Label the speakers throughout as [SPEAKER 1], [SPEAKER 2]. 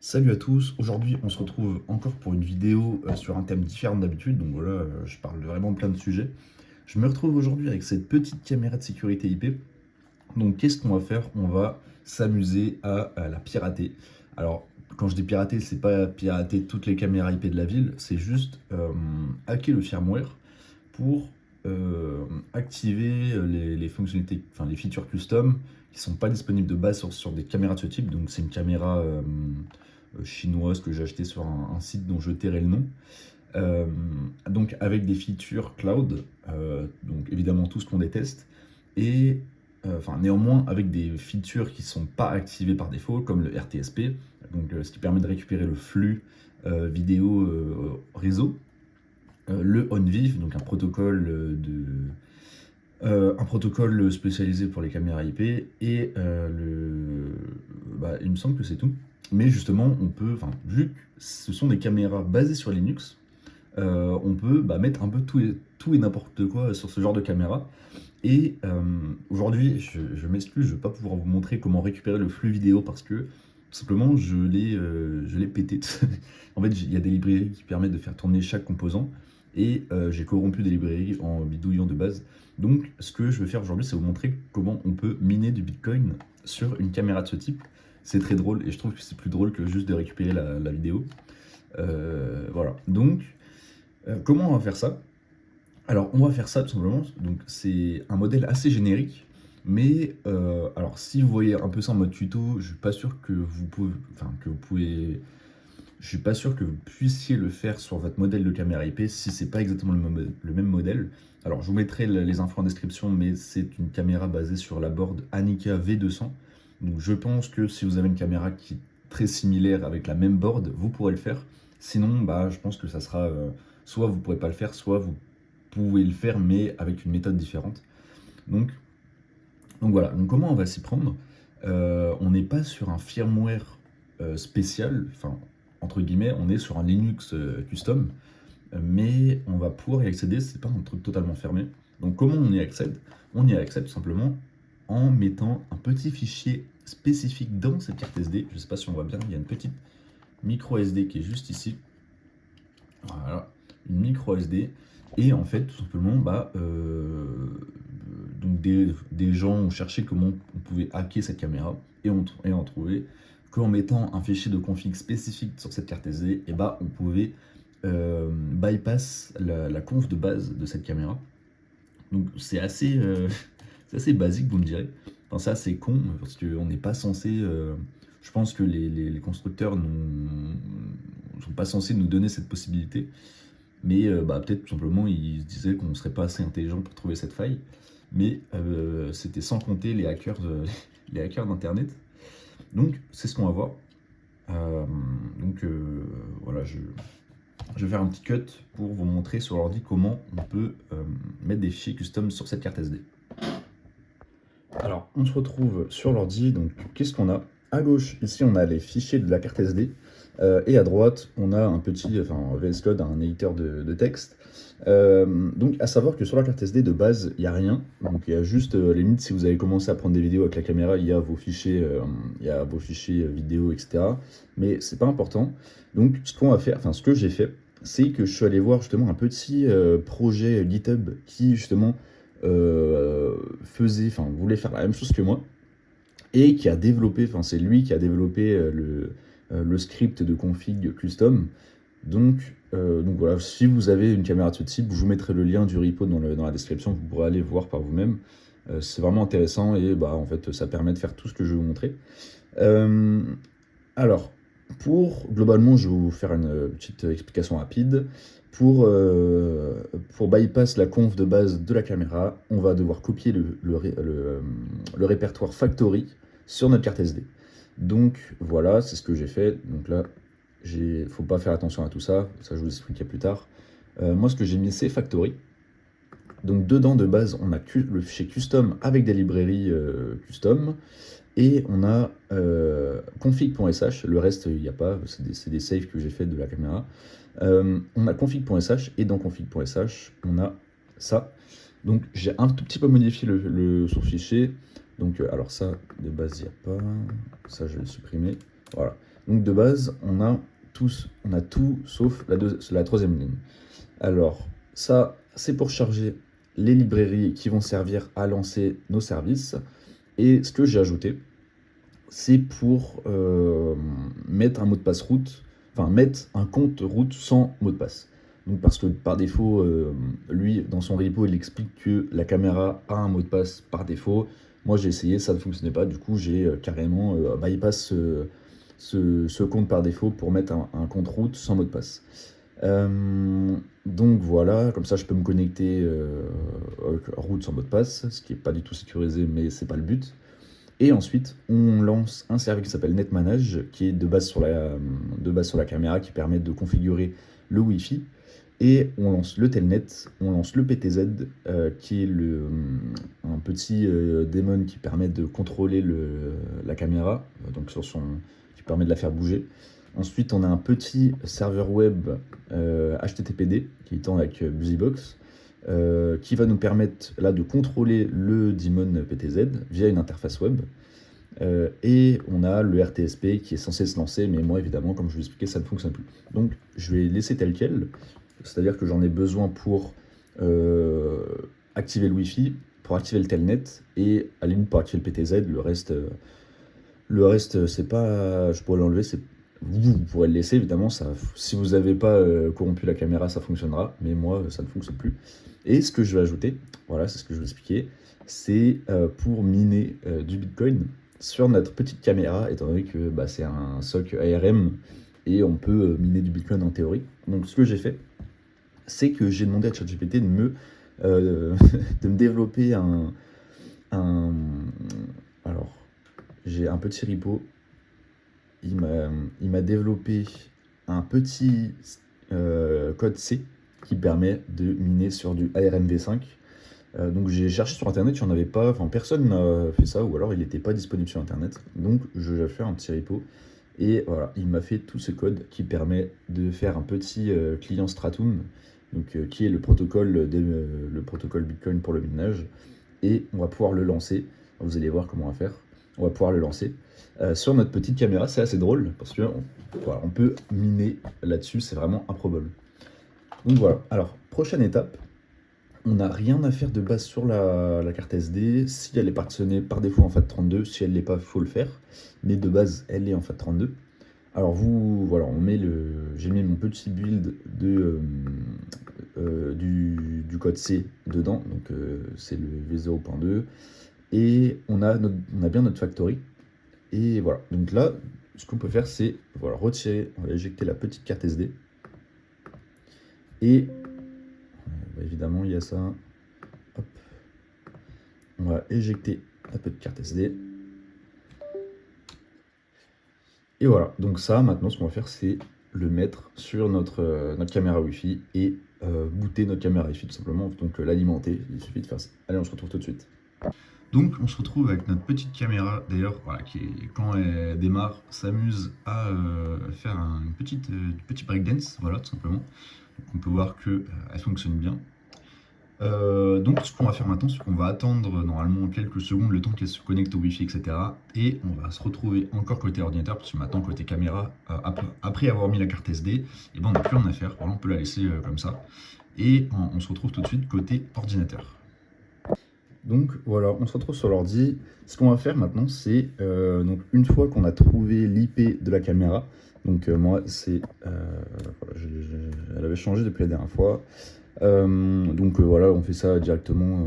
[SPEAKER 1] Salut à tous, aujourd'hui on se retrouve encore pour une vidéo sur un thème différent d'habitude, donc voilà, je parle de vraiment plein de sujets. Je me retrouve aujourd'hui avec cette petite caméra de sécurité IP, donc qu'est-ce qu'on va faire? On va s'amuser à la pirater. Alors quand je dis pirater, c'est pas pirater toutes les caméras IP de la ville, c'est juste hacker le firmware pour activer les fonctionnalités, enfin les features custom qui sont pas disponibles de base sur des caméras de ce type. Donc c'est une caméra chinoise que j'ai acheté sur un site dont je tairai le nom. Euh, donc avec des features cloud, donc évidemment tout ce qu'on déteste, et enfin néanmoins avec des features qui sont pas activées par défaut, comme le RTSP, donc ce qui permet de récupérer le flux vidéo réseau, le OnVIF, donc un protocole spécialisé pour les caméras IP, et il me semble que c'est tout. Mais justement, on peut, enfin, vu que ce sont des caméras basées sur Linux, on peut mettre un peu tout et n'importe quoi sur ce genre de caméra. Et aujourd'hui, je m'excuse, je ne vais pas pouvoir vous montrer comment récupérer le flux vidéo parce que tout simplement je l'ai pété. En fait, il y a des librairies qui permettent de faire tourner chaque composant et j'ai corrompu des librairies en bidouillant de base. Donc, ce que je vais faire aujourd'hui, c'est vous montrer comment on peut miner du Bitcoin sur une caméra de ce type. C'est très drôle et je trouve que c'est plus drôle que juste de récupérer la vidéo. Voilà. Donc, comment on va faire ça? Alors, on va faire ça tout simplement. Donc, c'est un modèle assez générique, mais alors si vous voyez un peu ça en mode tuto, je suis pas sûr que vous pouvez, je suis pas sûr que vous puissiez le faire sur votre modèle de caméra IP si c'est pas exactement le même modèle. Alors, je vous mettrai les infos en description, mais c'est une caméra basée sur la board Anika V200. Donc, je pense que si vous avez une caméra qui est très similaire avec la même board, vous pourrez le faire. Sinon, je pense que ça sera soit vous pourrez pas le faire, soit vous pouvez le faire, mais avec une méthode différente. Donc, donc voilà, donc comment on va s'y prendre? On n'est pas sur un firmware spécial, enfin, entre guillemets, on est sur un Linux custom, mais on va pouvoir y accéder, c'est pas un truc totalement fermé. Donc comment on y accède? On y accède tout simplement en mettant un petit fichier spécifique dans cette carte SD. Je sais pas si on voit bien, il y a une petite micro SD qui est juste ici. Voilà, une micro SD. Et en fait, tout simplement, donc des gens ont cherché comment on pouvait hacker cette caméra et ont trouvé qu'en mettant un fichier de config spécifique sur cette carte SD, et on pouvait bypass la conf de base de cette caméra. Donc c'est assez, c'est assez basique, vous me direz. Enfin, c'est assez con, parce qu'on n'est pas censé... je pense que les constructeurs ne sont pas censés nous donner cette possibilité. Mais peut-être tout simplement ils se disaient qu'on ne serait pas assez intelligent pour trouver cette faille. Mais c'était sans compter les hackers, les hackers d'Internet. Donc c'est ce qu'on va voir. Euh, voilà, je vais faire un petit cut pour vous montrer sur l'ordi comment on peut mettre des fichiers custom sur cette carte SD. Alors, on se retrouve sur l'ordi, donc qu'est-ce qu'on a? À gauche, ici, on a les fichiers de la carte SD, et à droite, on a un petit, VS Code, un éditeur de texte. Donc, à savoir que sur la carte SD, de base, il n'y a rien. Donc, il y a juste, limite, si vous avez commencé à prendre des vidéos avec la caméra, il y a vos fichiers, vidéo, etc. Mais c'est pas important. Donc, ce qu'on va faire, enfin, ce que j'ai fait, c'est que je suis allé voir justement un petit projet GitHub qui, justement, voulait faire la même chose que moi, et qui a développé, enfin c'est lui qui a développé le script de config custom. Donc voilà, si vous avez une caméra de ce type, je vous mettrai le lien du repo dans la description, vous pourrez aller voir par vous-même. C'est vraiment intéressant et en fait ça permet de faire tout ce que je vais vous montrer. Euh, alors, globalement, je vais vous faire une petite explication rapide. Pour bypass la conf de base de la caméra, on va devoir copier le répertoire factory sur notre carte SD. Donc voilà, c'est ce que j'ai fait. Donc là, faut pas faire attention à tout ça, ça je vous expliquerai plus tard. Moi, ce que j'ai mis, c'est factory. Donc dedans, de base, on a le fichier custom avec des librairies custom. Et on a config.sh, le reste, il n'y a pas, c'est des saves que j'ai fait de la caméra. On a config.sh, et dans config.sh, on a ça. Donc j'ai un tout petit peu modifié le sous-fichier. Donc alors ça, de base, il n'y a pas. Ça, je vais le supprimer. Voilà. Donc de base, on a tout sauf la troisième ligne. Alors, ça, c'est pour charger les librairies qui vont servir à lancer nos services. Et ce que j'ai ajouté, c'est pour mettre un mot de passe route, enfin mettre un compte route sans mot de passe. Donc parce que par défaut, lui, dans son repo, il explique que la caméra a un mot de passe par défaut. Moi, j'ai essayé, ça ne fonctionnait pas. Du coup, j'ai carrément bypass ce compte par défaut pour mettre un compte route sans mot de passe. Donc voilà, comme ça je peux me connecter avec route sans mot de passe, ce qui n'est pas du tout sécurisé, mais c'est pas le but. Et ensuite, on lance un service qui s'appelle NetManage, qui est de base sur la caméra, qui permet de configurer le Wi-Fi. Et on lance le Telnet, on lance le PTZ, qui est un petit daemon qui permet de contrôler la caméra, donc qui permet de la faire bouger. Ensuite, on a un petit serveur web HTTPD qui est avec BusyBox, qui va nous permettre là de contrôler le daemon PTZ via une interface web. Et on a le RTSP qui est censé se lancer, mais moi évidemment, comme je vous l'expliquais, ça ne fonctionne plus. Donc je vais laisser tel quel, c'est-à-dire que j'en ai besoin pour activer le Wi-Fi, pour activer le Telnet, et à la limite pour activer le PTZ. Le reste, c'est pas. Je pourrais l'enlever, vous pourrez le laisser évidemment. Si vous n'avez pas corrompu la caméra, ça fonctionnera, mais moi, ça ne fonctionne plus. Et ce que je vais ajouter, voilà, c'est ce que je vais expliquer, c'est pour miner du Bitcoin sur notre petite caméra, étant donné que bah, c'est un SOC ARM et on peut miner du Bitcoin en théorie. Donc, ce que j'ai fait, c'est que j'ai demandé à ChatGPT de me développer un- alors, j'ai un petit repo. Il m'a développé un petit code C qui permet de miner sur du ARMv5. Donc j'ai cherché sur internet, il n'y en avait pas, enfin personne n'a fait ça, ou alors il n'était pas disponible sur internet. Donc je vais faire un petit repo. Et voilà, il m'a fait tout ce code qui permet de faire un petit client Stratum, donc, qui est le protocole Bitcoin pour le minage. Et on va pouvoir le lancer. Vous allez voir comment on va faire. On va pouvoir le lancer sur notre petite caméra. C'est assez drôle parce qu'on voilà, on peut miner là-dessus. C'est vraiment improbable. Donc voilà. Alors, prochaine étape. On n'a rien à faire de base sur la carte SD. Si elle est partitionnée par défaut en FAT32, si elle ne l'est pas, il faut le faire. Mais de base, elle est en FAT32. Alors voilà, j'ai mis mon petit build du code C dedans, donc c'est le V0.2, et on a bien notre factory, et voilà. Donc là, ce qu'on peut faire, c'est voilà, retirer, on va éjecter la petite carte SD, et bah, évidemment il y a ça, hop, on va éjecter la petite carte SD, et voilà. Donc ça, maintenant, ce qu'on va faire, c'est le mettre sur notre caméra Wi-Fi et booter notre caméra Wi-Fi tout simplement, donc l'alimenter, il suffit de faire ça. Allez, on se retrouve tout de suite. Donc on se retrouve avec notre petite caméra, d'ailleurs, voilà, qui quand elle démarre, s'amuse à faire une petit breakdance, voilà, tout simplement. Donc on peut voir qu'elle fonctionne bien. Donc ce qu'on va faire maintenant, c'est qu'on va attendre normalement quelques secondes, le temps qu'elle se connecte au Wi-Fi, etc. Et on va se retrouver encore côté ordinateur, parce que maintenant côté caméra, après avoir mis la carte SD, et ben on n'a plus rien à faire, voilà, on peut la laisser comme ça. Et on se retrouve tout de suite côté ordinateur. Donc voilà, on se retrouve sur l'ordi. Ce qu'on va faire maintenant, c'est donc une fois qu'on a trouvé l'IP de la caméra, donc moi c'est voilà, elle avait changé depuis la dernière fois. Donc voilà, on fait ça directement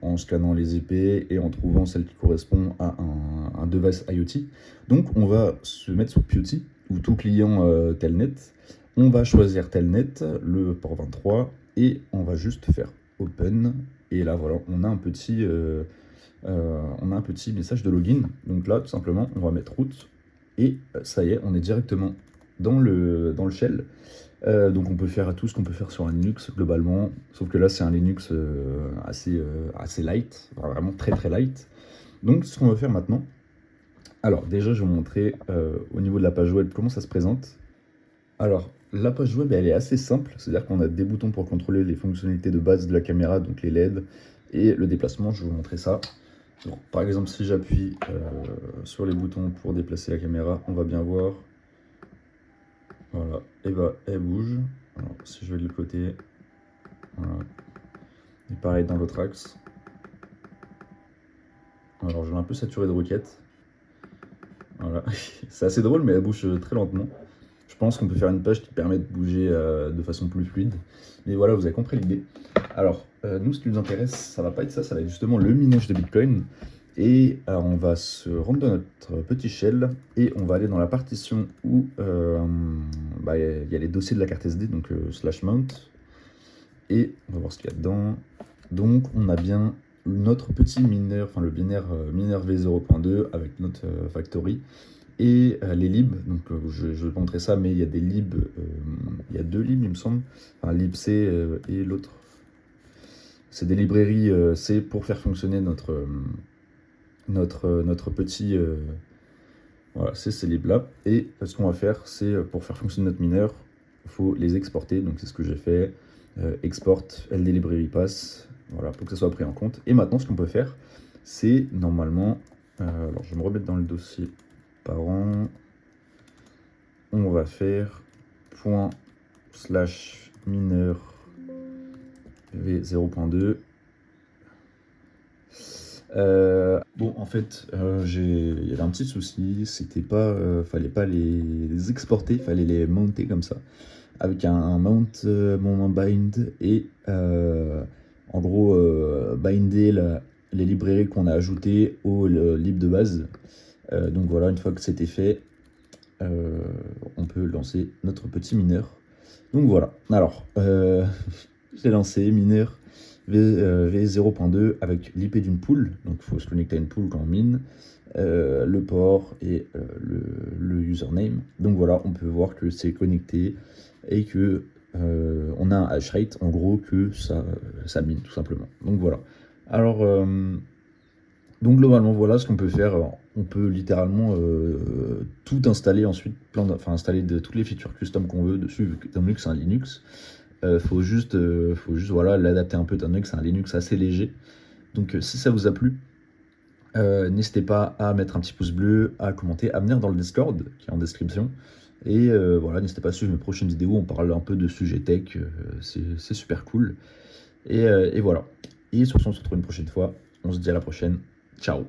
[SPEAKER 1] en scannant les IP et en trouvant celle qui correspond à un device IoT. Donc on va se mettre sur PuTTY ou tout client Telnet. On va choisir Telnet, le port 23, et on va juste faire Open. Et là voilà, on a un petit message de login. Donc là, tout simplement, on va mettre route. Et ça y est, on est directement dans le shell. Donc on peut faire tout ce qu'on peut faire sur un Linux globalement, sauf que là c'est un Linux assez light, enfin, vraiment très très light. Donc ce qu'on va faire maintenant, alors déjà je vais vous montrer au niveau de la page web comment ça se présente. Alors la page web elle est assez simple, c'est-à-dire qu'on a des boutons pour contrôler les fonctionnalités de base de la caméra, donc les LED et le déplacement. Je vais vous montrer ça. Donc, par exemple, si j'appuie sur les boutons pour déplacer la caméra, on va bien voir. Voilà, et bah elle bouge. Alors, si je vais de l'autre côté, voilà. Et pareil dans l'autre axe. Alors je l'ai un peu saturé de requêtes. Voilà, c'est assez drôle, mais elle bouge très lentement. Je pense qu'on peut faire une page qui permet de bouger de façon plus fluide. Mais voilà, vous avez compris l'idée. Alors, nous, ce qui nous intéresse, ça va pas être ça, ça va être justement le minage de Bitcoin. Et on va se rendre dans notre petit shell et on va aller dans la partition où bah, il y a les dossiers de la carte SD, donc /mount. Et on va voir ce qu'il y a dedans. Donc, on a bien notre petit mineur, enfin le binaire mineur V0.2 avec notre factory et les libs. Donc, je vais vous montrer ça, mais il y a des libs, il y a deux libs, il me semble. Enfin, libc et l'autre. C'est des librairies C pour faire fonctionner notre petit. Voilà, c'est ces libs-là. Et ce qu'on va faire, c'est pour faire fonctionner notre mineur, il faut les exporter. Donc, c'est ce que j'ai fait. Export LD librairie pass. Voilà, pour que ça soit pris en compte. Et maintenant, ce qu'on peut faire, c'est normalement. Alors, je vais me remettre dans le dossier parent. On va faire ./mineur v0.2. Bon, en fait, il y avait un petit souci, c'était pas, fallait pas les exporter, fallait les monter comme ça, avec un mount moment bind et en gros binder les librairies qu'on a ajoutées au lib de base. Donc voilà, une fois que c'était fait, on peut lancer notre petit mineur. Donc voilà, alors j'ai lancé mineur V0.2 avec l'IP d'une pool, donc il faut se connecter à une pool quand on mine, le port et le username. Donc voilà, on peut voir que c'est connecté et que on a un hash rate, en gros que ça mine tout simplement. Donc voilà. Alors donc globalement voilà ce qu'on peut faire. On peut littéralement tout installer ensuite, enfin installer toutes les features custom qu'on veut dessus, vu que Linux c'est un Linux. Faut juste voilà, l'adapter un peu étant donné que c'est un Linux assez léger. Donc si ça vous a plu, n'hésitez pas à mettre un petit pouce bleu, à commenter, à venir dans le Discord qui est en description. Et voilà, n'hésitez pas à suivre mes prochaines vidéos, on parle un peu de sujets tech, c'est super cool. Et voilà. Et sur ce, on se retrouve une prochaine fois. On se dit à la prochaine. Ciao.